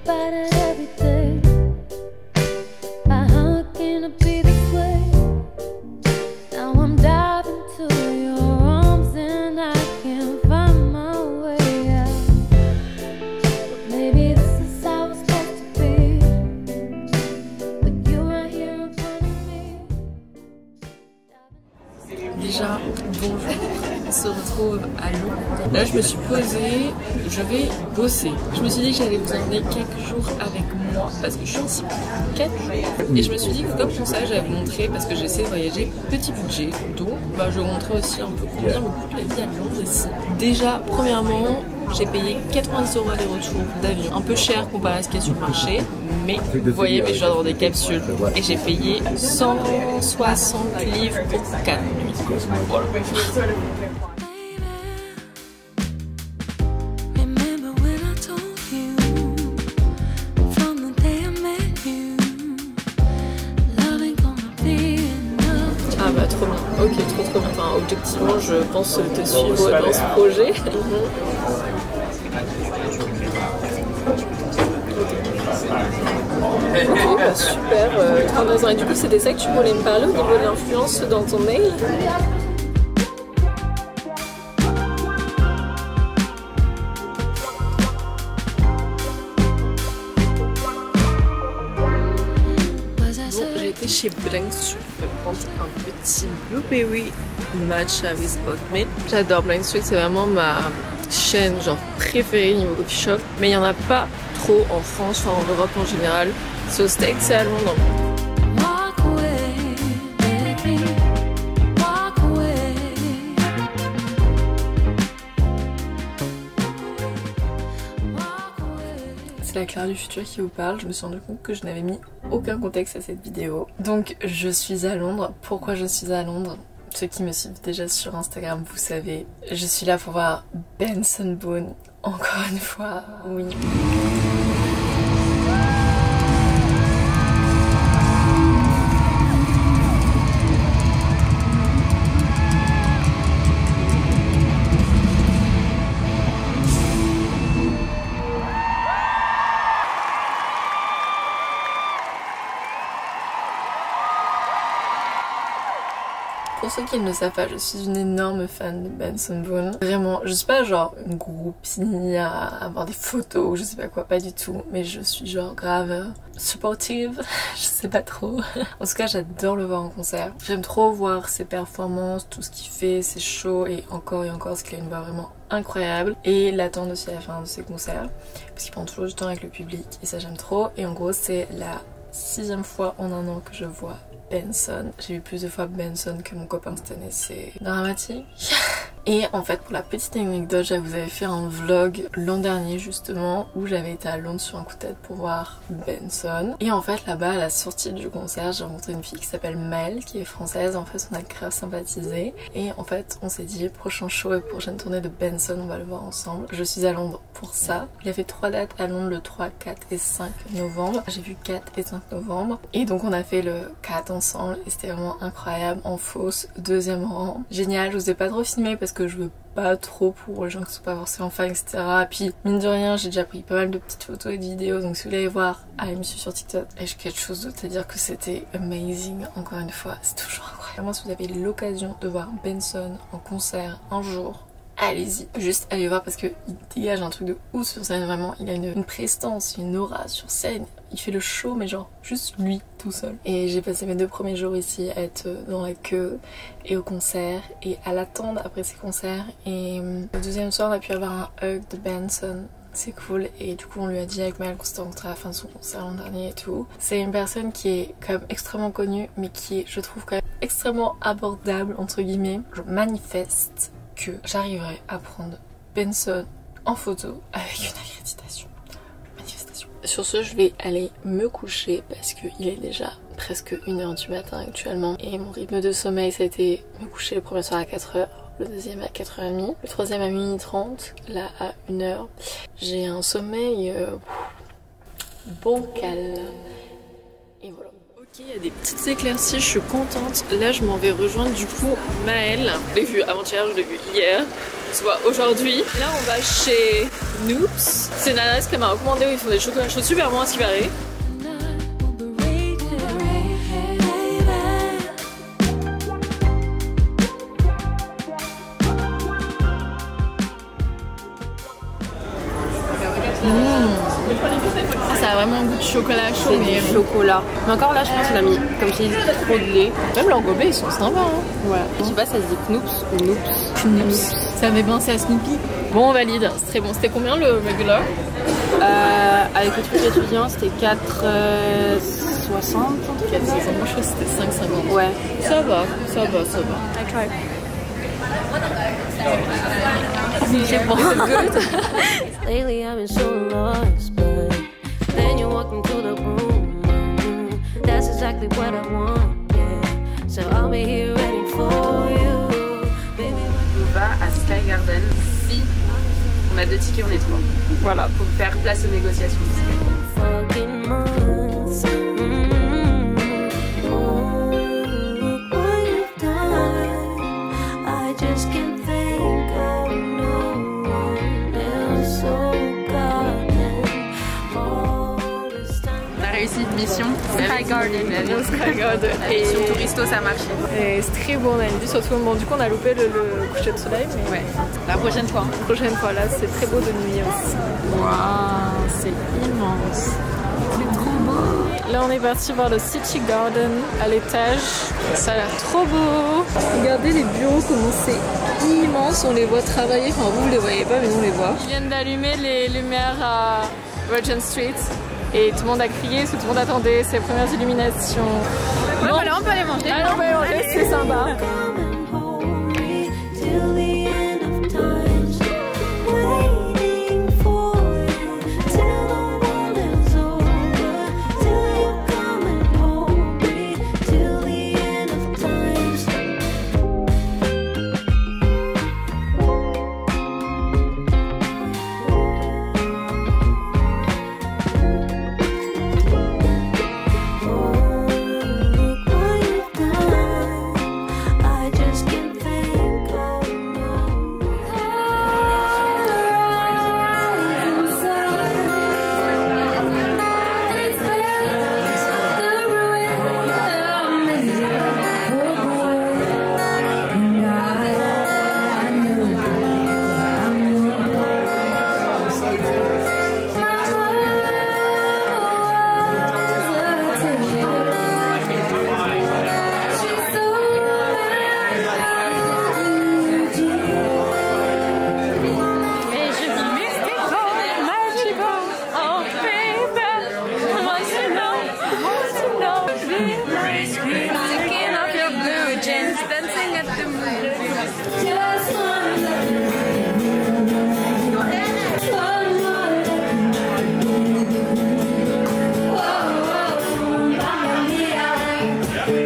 fight it every day. How can it be this way? Now I'm diving to your arms and I can't find my way out. But maybe this is how it's supposed to be. But you're right here in front of me. Déjà, bonjour, on se retrouve à Londres. Là je me suis posée, je vais bosser. Je me suis dit que j'allais vous emmener quelques jours avec moi parce que je suis ici pour 4 jours. Et je me suis dit que comme pour ça j'allais vous montrer, parce que j'essaie de voyager petit budget. Donc je vais vous montrer aussi un peu combien me coûte la vie à Londres ici. Déjà, premièrement, j'ai payé 90 € aller-retour d'avion. Un peu cher comparé à ce qu'il y a sur le marché. Mais vous voyez, mais je viens dans des capsules. Et j'ai payé 160 livres pour 4 nuits. Voilà. Ah bah trop bien, ok, trop bien. Enfin, objectivement, je pense te suivre dans ce projet. Ok, bah super, trop intéressant. Et du coup, c'était ça que tu voulais me parler au niveau de l'influence dans ton mail? J'ai été chez Blind pour prendre un petit blueberry matcha with oat milk. J'adore Blind Street, c'est vraiment ma chaîne genre préférée niveau coffee shop. Mais il n'y en a pas trop en France, enfin en Europe en général. C'est au States, c'est à Londres. C'est la Clara du futur qui vous parle. Je me suis rendu compte que je n'avais mis aucun contexte à cette vidéo. Donc je suis à Londres. Pourquoi je suis à Londres? Ceux qui me suivent déjà sur Instagram, vous savez. Je suis là pour voir Benson Boone. Encore une fois, oui. Pour ceux qui ne le savent pas, je suis une énorme fan de Benson Boone. Vraiment, je suis pas genre une groupie à avoir des photos ou je sais pas quoi, pas du tout. Mais je suis genre grave supportive, je sais pas trop. En tout cas, j'adore le voir en concert. J'aime trop voir ses performances, tout ce qu'il fait, ses shows et encore parce qu'il a une voix vraiment incroyable. Et l'attendre aussi à la fin de ses concerts, parce qu'il prend toujours du temps avec le public et ça j'aime trop. Et en gros, c'est la 6e fois en un an que je vois Benson. J'ai vu plus de fois Benson que mon copain cette année, c'est dramatique. Et en fait, pour la petite anecdote, je vous avais fait un vlog l'an dernier justement où j'avais été à Londres sur un coup de tête pour voir Benson. Et en fait là-bas à la sortie du concert, j'ai rencontré une fille qui s'appelle Maëlle qui est française. En fait on a grave sympathisé et en fait on s'est dit prochain show et prochaine tournée de Benson on va le voir ensemble. Je suis à Londres pour ça. Il a fait 3 dates à Londres, le 3, 4 et 5 novembre. J'ai vu 4 et 5 novembre et donc on a fait le 4 ensemble et c'était vraiment incroyable en fausse, 2e rang. Génial, je vous ai pas trop filmé parce que je veux pas trop pour les gens qui sont pas forcément fans, etc. Puis mine de rien, j'ai déjà pris pas mal de petites photos et de vidéos, donc si vous voulez aller voir, allez me suivre sur TikTok. Et j'ai quelque chose d'autre à dire que c'était amazing, encore une fois, c'est toujours incroyable. Vraiment, si vous avez l'occasion de voir Benson en concert un jour, allez-y, juste allez voir parce qu'il dégage un truc de ouf sur scène, vraiment. Il a une prestance, une aura sur scène. Il fait le show mais genre juste lui tout seul. Et j'ai passé mes 2 premiers jours ici à être dans la queue et au concert et à l'attendre après ces concerts. Et le 2e soir on a pu avoir un hug de Benson. C'est cool et du coup on lui a dit avec Maëlle qu'on s'était rencontrés à la fin de son concert l'an dernier et tout. C'est une personne qui est quand même extrêmement connue mais qui est je trouve quand même extrêmement abordable entre guillemets. Je manifeste que j'arriverai à prendre Benson en photo avec une accréditation. Sur ce, je vais aller me coucher parce qu'il est déjà presque 1h du matin actuellement. Et mon rythme de sommeil, ça a été me coucher le premier soir à 4h, le deuxième à 4h30, le troisième à 12h30, là à 1h. J'ai un sommeil bancal. Et voilà. Ok, il y a des petites éclaircies, je suis contente. Là, je m'en vais rejoindre du coup Maëlle. Je l'ai vue avant-hier, je l'ai vue hier. Tu vois, aujourd'hui, là on va chez Noops. C'est une adresse qu'elle m'a recommandé où ils font des chocolats chauds super bons à ce qui paraît. Ça a vraiment un goût de chocolat chaud, mais chocolat. Mais encore là, je pense qu'on a mis, comme je dis, trop de lait. même leurs gobelets ils sont sympas. Hein. Ouais. Je sais pas, ça se dit Knoops ou Noops. Knoops. Ça m'est pensé à Snoopy. Bon, on valide. C'est très bon. C'était combien le regular? Avec le truc étudiant, c'était 4,60. 4,60. Moi, je crois que c'était 5,50. Ouais. Ça va, ça va, ça va. I tried. C'est bon. Lately I've been so lost, but then you walked into the room. That's exactly what I want, yeah. So I'll be here ready for you, baby. On va à Sky Garden si on a 2 tickets, on est 3. Voilà, pour faire place aux négociations. Fucking months. Oh, look what you've done. I just can't think of no one else. So goddamn, all this time. On a réussi une mission. Sky Garden. Sky Garden. Et sur Touristo, ça marche. Et c'est très beau, on a une vue sur tout le monde. Du coup, on a loupé le coucher de soleil. Mais Ouais. La prochaine fois. la prochaine fois, là, c'est très beau de nuit aussi. Waouh, c'est immense. C'est trop beau. Là, on est parti voir le City Garden à l'étage. Ça a l'air trop beau. Regardez les bureaux, comment c'est immense. On les voit travailler. Enfin, vous les voyez pas, mais nous, on les voit. Ils viennent d'allumer les lumières à Regent Street. Et tout le monde a crié, parce que tout le monde attendait ses premières illuminations. Ouais, voilà, on peut aller manger. Allez, on peut aller manger, c'est sympa. Come and hold me till the end of time. Waiting for you till the world is over. Till you come and hold me till the end of time. Oh, look what you've done. I just can't think of no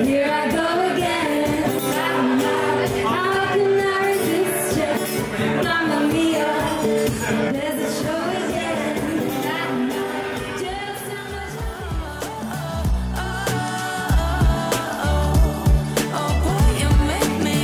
Here I go again. How can I resist you? Mamma mia, there's a show again. Just how much oh boy, you make me.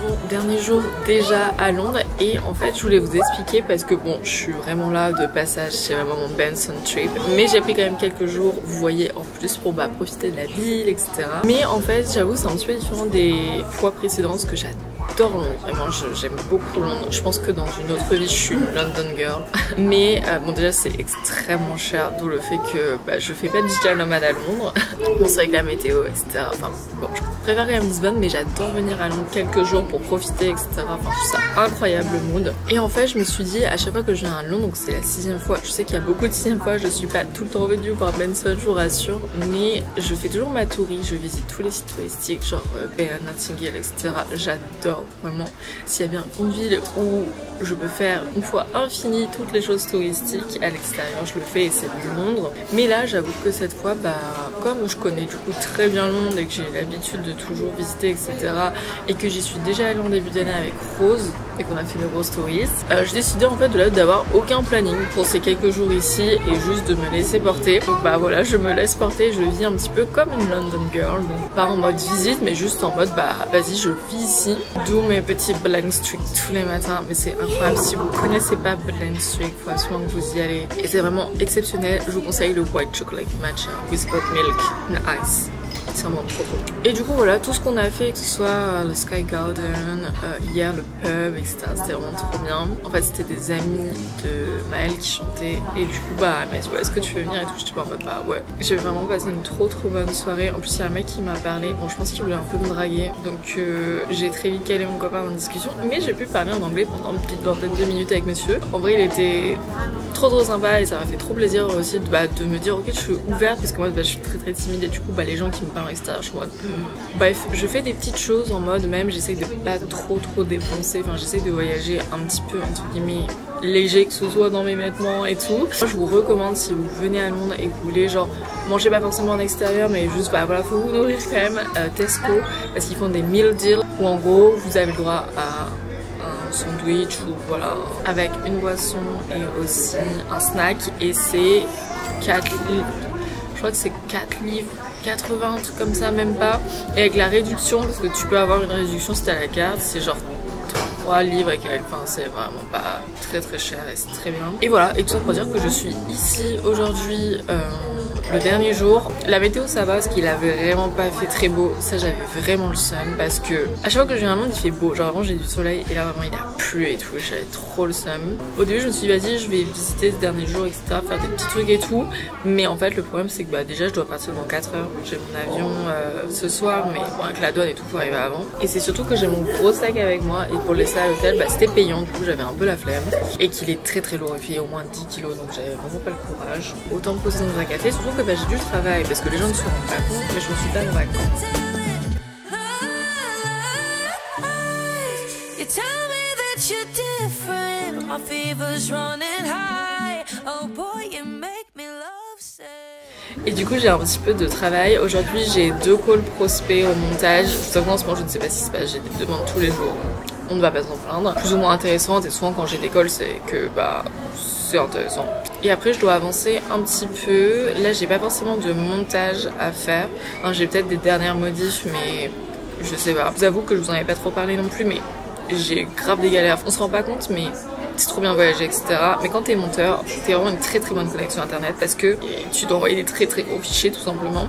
Bon, dernier jour déjà à Londres et en fait je voulais vous expliquer parce que bon je suis vraiment là de passage, c'est vraiment mon Benson trip mais j'ai pris quand même quelques jours, vous voyez, en plus pour profiter de la ville etc. Mais en fait j'avoue c'est un petit peu différent des fois précédentes parce que j'adore Londres, vraiment j'aime beaucoup Londres. Je pense que dans une autre vie je suis une London girl mais bon déjà c'est extrêmement cher d'où le fait que je fais pas de digital nomade à Londres. Bon c'est avec la météo etc. Enfin bon je préfère quand même Lisbonne mais j'adore venir à Londres quelques jours pour profiter etc. Enfin je trouve ça incroyable le mood. Et en fait je me suis dit à chaque fois que je viens à Londres, donc c'est la 6e fois, je sais qu'il y a beaucoup de 6e fois, je suis pas tout le temps venue par Benson je vous rassure, mais je fais toujours ma tourie, je visite tous les sites touristiques genre Ben, Notting Hill etc. J'adore Vraiment, s'il y a bien une ville où je peux faire une fois infinie toutes les choses touristiques à l'extérieur, je le fais et c'est Londres. Mais là, j'avoue que cette fois, bah, comme je connais du coup très bien Londres et que j'ai l'habitude de toujours visiter, etc. et que j'y suis déjà allée en début d'année avec Rose et qu'on a fait le Rose Tourist, j'ai décidé en fait de là d'avoir aucun planning pour ces quelques jours ici et juste de me laisser porter. Donc bah voilà, je me laisse porter, je vis un petit peu comme une London girl, donc pas en mode visite mais juste en mode bah vas-y je vis ici. D'où mes petits Bland Street tous les matins, mais c'est incroyable. Si vous connaissez pas Bland Street, il faut absolument que vous y allez et c'est vraiment exceptionnel. Je vous conseille le white chocolate matcha with hot milk and ice. C'est vraiment trop trop. Et du coup voilà, tout ce qu'on a fait, que ce soit le Sky Garden, hier le pub, etc. C'était vraiment trop bien. En fait c'était des amis de Maëlle qui chantaient et du coup bah elle m'a dit ouais, est-ce que tu veux venir et tout. J'étais pas en mode bah ouais. J'ai vraiment passé une trop bonne soirée. En plus il y a un mec qui m'a parlé, bon je pense qu'il voulait un peu me draguer. Donc j'ai très vite calé mon copain en discussion. Mais j'ai pu parler en anglais pendant une petite vingtaine de minutes avec monsieur. En vrai il était trop sympa et ça m'a fait trop plaisir aussi de me dire ok je suis ouverte parce que moi bah, je suis très timide et du coup bah les gens qui me parlent etc. Je suis en mode bref je fais des petites choses en mode même j'essaye de pas trop défoncer, enfin j'essaye de voyager un petit peu entre guillemets léger que ce soit dans mes vêtements et tout. Moi, je vous recommande si vous venez à Londres et que vous voulez genre manger pas forcément en extérieur mais juste bah voilà faut vous nourrir quand même, Tesco parce qu'ils font des meal deals où en gros vous avez le droit à sandwich ou voilà avec une boisson et aussi un snack et c'est 4 livres, je crois que c'est 4 livres 80, un truc comme ça, même pas, et avec la réduction parce que tu peux avoir une réduction si t'as la carte, c'est genre 3 livres avec elle, enfin c'est vraiment pas très cher et c'est très bien. Et voilà, et tout ça pour dire que je suis ici aujourd'hui le dernier jour. La météo ça va parce qu'il avait vraiment pas fait très beau, ça j'avais vraiment le seum parce que à chaque fois que je viens à Londres il fait beau, genre avant j'ai du soleil et là vraiment il a plu et tout, j'avais trop le seum. Au début je me suis dit vas-y je vais visiter ce dernier jour etc, faire des petits trucs et tout, mais en fait le problème c'est que bah déjà je dois partir dans 4 heures, j'ai mon avion ce soir mais bon avec la douane et tout faut arriver avant, et c'est surtout que j'ai mon gros sac avec moi et pour laisser à l'hôtel bah c'était payant, du coup j'avais un peu la flemme et qu'il est très lourd, il fait au moins 10 kilos donc j'avais vraiment pas le courage, autant me poser dans un café, surtout que bah, j'ai du travail parce que les gens ne se rendent pas compte mais je ne suis pas en vacances. Et du coup j'ai un petit peu de travail. Aujourd'hui j'ai 2 calls prospects au montage. Tout simplement en ce moment je ne sais pas ce qui se passe, j'ai des demandes tous les jours. On ne va pas s'en plaindre. Plus ou moins intéressantes et souvent quand j'ai des calls c'est que bah c'est intéressant. Et après je dois avancer un petit peu. Là j'ai pas forcément de montage à faire. Enfin, j'ai peut-être des dernières modifs mais je sais pas. Je vous avoue que je vous en avais pas trop parlé non plus mais j'ai grave des galères. On se rend pas compte mais c'est trop bien voyager etc. Mais quand t'es monteur, t'es vraiment une très bonne connexion internet parce que tu dois envoyer des très gros fichiers tout simplement.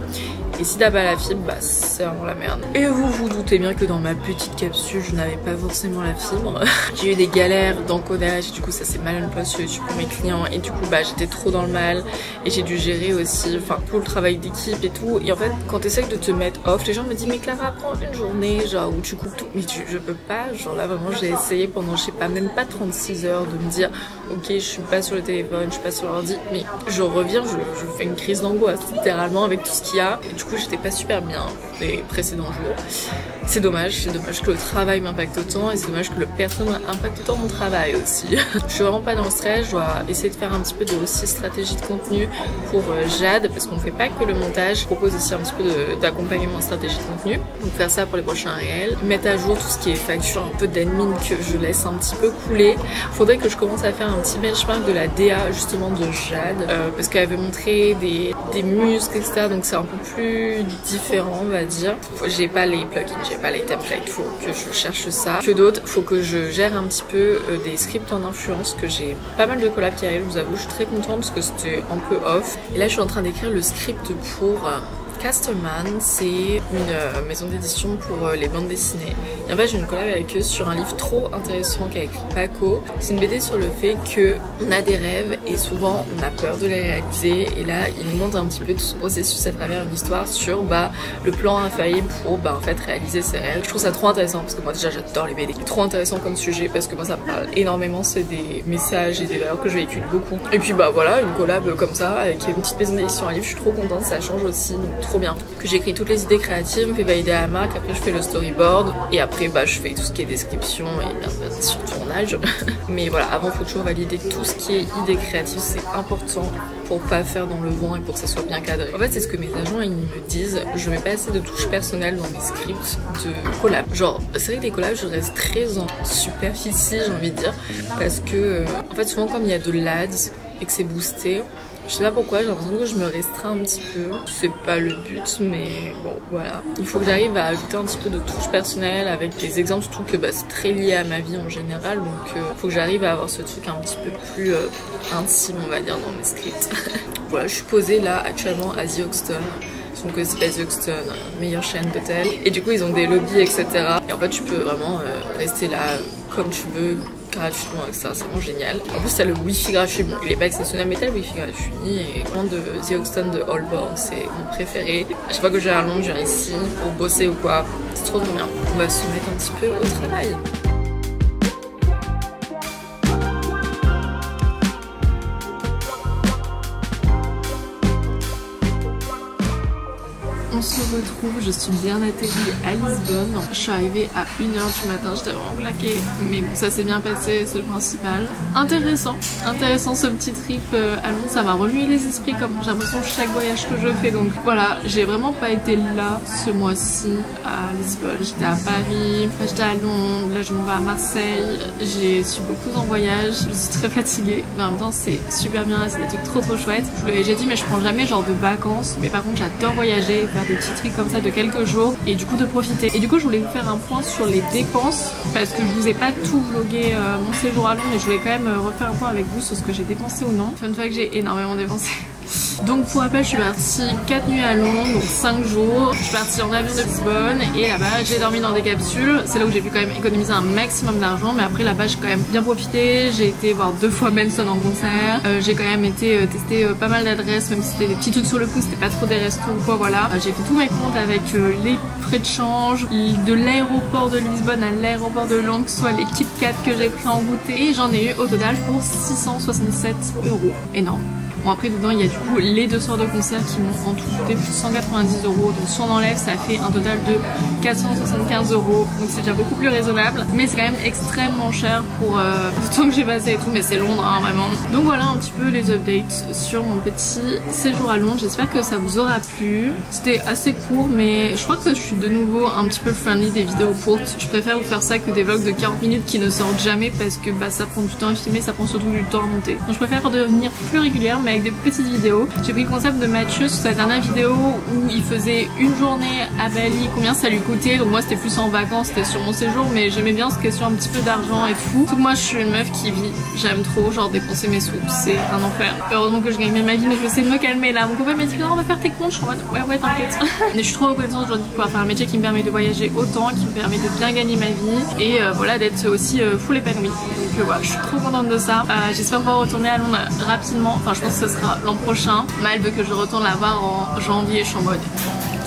Et si t'as pas la fibre, bah c'est vraiment la merde. Et vous vous doutez bien que dans ma petite capsule, je n'avais pas forcément la fibre. J'ai eu des galères d'encodage, et du coup ça s'est mal passé pour mes clients. Et du coup bah j'étais trop dans le mal. Et j'ai dû gérer aussi, enfin tout le travail d'équipe et tout. Et en fait quand t'essayes de te mettre off, les gens me disent mais Clara prends une journée genre où tu coupes tout. Mais je peux pas, genre là vraiment j'ai essayé pendant je sais pas, même pas 36 heures de me dire ok je suis pas sur le téléphone, je suis pas sur l'ordi. Mais je reviens, je fais une crise d'angoisse littéralement avec tout ce qu'il y a. Et du coup j'étais pas super bien les précédents jours. C'est dommage que le travail m'impacte autant et c'est dommage que le personnel impacte autant mon travail aussi. Je suis vraiment pas dans le stress, je dois essayer de faire un petit peu de aussi stratégie de contenu pour Jade parce qu'on fait pas que le montage, je propose aussi un petit peu d'accompagnement en stratégie de contenu. Donc faire ça pour les prochains réels, mettre à jour tout ce qui est facture, un peu d'admin que je laisse un petit peu couler. Faudrait que je commence à faire un petit benchmark de la DA justement de Jade parce qu'elle avait montré des muscles etc, donc c'est un peu plus différent on va dire. J'ai pas les plugins, j'ai pas les templates, faut que je cherche ça. Que d'autres, faut que je gère un petit peu des scripts en influence, que j'ai pas mal de collabs qui arrivent, je vous avoue, je suis très contente parce que c'était un peu off. Et là je suis en train d'écrire le script pour Casterman, c'est une maison d'édition pour les bandes dessinées. Et en fait j'ai une collab avec eux sur un livre trop intéressant qu'a écrit Paco. C'est une BD sur le fait qu'on a des rêves et souvent on a peur de les réaliser. Et là il nous montre un petit peu tout ce processus à travers une histoire sur le plan infaillible pour en fait réaliser ses rêves. Je trouve ça trop intéressant parce que moi déjà j'adore les BD. Trop intéressant comme sujet parce que moi ça me parle énormément, c'est des messages et des valeurs que je véhicule beaucoup. Et puis bah voilà, une collab comme ça avec une petite maison d'édition à livre, je suis trop contente, ça change aussi. Donc, trop bien. Que j'écris toutes les idées créatives, me fais valider à la marque, après je fais le storyboard et après Après bah je fais tout ce qui est description et bien sur tournage. Mais voilà, avant faut toujours valider tout ce qui est idée créative, c'est important pour pas faire dans le vent et pour que ça soit bien cadré. En fait c'est ce que mes agents ils me disent, je mets pas assez de touches personnelles dans mes scripts de collab. Genre c'est vrai que les collabs je reste très en superficie j'ai envie de dire, parce que en fait souvent comme il y a de l'ads et que c'est boosté, je sais pas pourquoi, j'ai l'impression que je me restreins un petit peu. C'est pas le but, mais bon, voilà. Il faut que j'arrive à ajouter un petit peu de touche personnelle avec des exemples, surtout que bah, c'est très lié à ma vie en général. Donc, faut que j'arrive à avoir ce truc un petit peu plus intime, on va dire, dans mes scripts. Voilà, je suis posée là, actuellement, à The Hoxton. Donc c'est pas The Hoxton, meilleure chaîne d'hôtel. Et du coup, ils ont des lobbies, etc. Et en fait, tu peux vraiment rester là comme tu veux, gratuitement avec ça, c'est vraiment génial. En plus t'as le wifi gratuit, bon il est pas exceptionnel mais t'as le wifi gratuit et vraiment de The Hoxton de Holborn, c'est mon préféré. À chaque fois que je viens à Londres, je viens ici pour bosser ou quoi, c'est trop bien. On va se mettre un petit peu au travail. On se retrouve, je suis bien atterrie à Lisbonne. Je suis arrivée à 1h du matin, j'étais vraiment claquée. Mais bon, ça s'est bien passé, c'est le principal. Intéressant ce petit trip à Londres. Ça m'a remué les esprits comme j'ai l'impression chaque voyage que je fais. Donc voilà, j'ai vraiment pas été là ce mois-ci à Lisbonne. J'étais à Paris, j'étais à Londres, là je m'en vais à Marseille. J'ai su beaucoup en voyage, je suis très fatiguée. Mais en même temps, c'est super bien, c'est des trucs trop chouettes. Je vous l'avais déjà dit, mais je prends jamais genre de vacances. Mais par contre, j'adore voyager, faire des petits trucs comme ça de quelques jours et du coup de profiter. Et du coup je voulais vous faire un point sur les dépenses parce que je vous ai pas tout vlogué mon séjour à Londres, mais je voulais quand même refaire un point avec vous sur ce que j'ai dépensé ou non. Fun fact, j'ai énormément dépensé. Donc pour rappel, je suis partie 4 nuits à Londres, donc 5 jours. Je suis partie en avion de Lisbonne et là-bas j'ai dormi dans des capsules. C'est là où j'ai pu quand même économiser un maximum d'argent, mais après là-bas j'ai quand même bien profité. J'ai été voir 2 fois Benson en concert. J'ai quand même été tester pas mal d'adresses, même si c'était des petits trucs sur le coup, c'était pas trop des restos ou quoi, voilà. J'ai fait tous mes comptes avec les frais de change, de l'aéroport de Lisbonne à l'aéroport de Londres, que ce soit les Kit Kat que j'ai pris en goûter. Et j'en ai eu au total pour 667 €. Énorme. Bon après dedans il y a du coup les 2 soirs de concert qui m'ont en tout coûté plus de 190 €. Donc si on enlève ça fait un total de 475 €. Donc c'est déjà beaucoup plus raisonnable. Mais c'est quand même extrêmement cher pour le temps que j'ai passé et tout. Mais c'est Londres hein, vraiment. Donc voilà un petit peu les updates sur mon petit séjour à Londres. J'espère que ça vous aura plu. C'était assez court mais je crois que je suis de nouveau un petit peu friendly des vidéos courtes. Je préfère vous faire ça que des vlogs de 40 minutes qui ne sortent jamais parce que bah, ça prend du temps à filmer, ça prend surtout du temps à monter. Donc je préfère devenir plus régulière mais avec des petites vidéos. J'ai pris le concept de Mathieu sur sa dernière vidéo où il faisait une journée à Bali, combien ça lui coûtait. Donc moi c'était plus en vacances, c'était sur mon séjour, mais j'aimais bien cette question un petit peu d'argent et tout. Donc moi je suis une meuf qui vit, j'aime trop genre dépenser mes sous, c'est un enfer. Heureusement que je gagne bien ma vie mais je vais essayer de me calmer là. Mon copain m'a dit non on va faire tes comptes, je suis en mode ouais t'inquiète. Mais je suis trop reconnaissante aujourd'hui de pouvoir faire un métier qui me permet de voyager autant, qui me permet de bien gagner ma vie et voilà d'être aussi full épanouie. Donc voilà, je suis trop contente de ça. J'espère pouvoir retourner à Londres rapidement, enfin je pense que ce sera l'an prochain. Mal veut que je retourne la voir en janvier, je suis en mode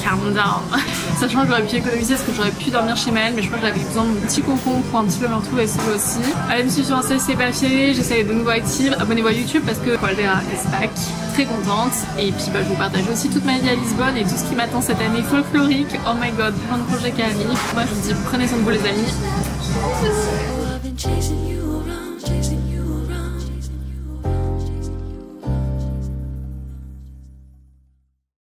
calm down. Sachant que j'aurais pu économiser parce que j'aurais pu dormir chez Maëlle, mais je crois que j'avais besoin de mon petit cocon pour un petit peu me retrouver seule aussi. Allez me suivre sur Insta si c'est pas fait, j'essaie de nouveau active. Abonnez-vous à YouTube parce que Caldera is back. Très contente. Et puis bah, je vous partage aussi toute ma vie à Lisbonne et tout ce qui m'attend cette année folklorique. Oh my god, plein de projets qui arrivent. Moi je vous dis prenez soin de vous les amis.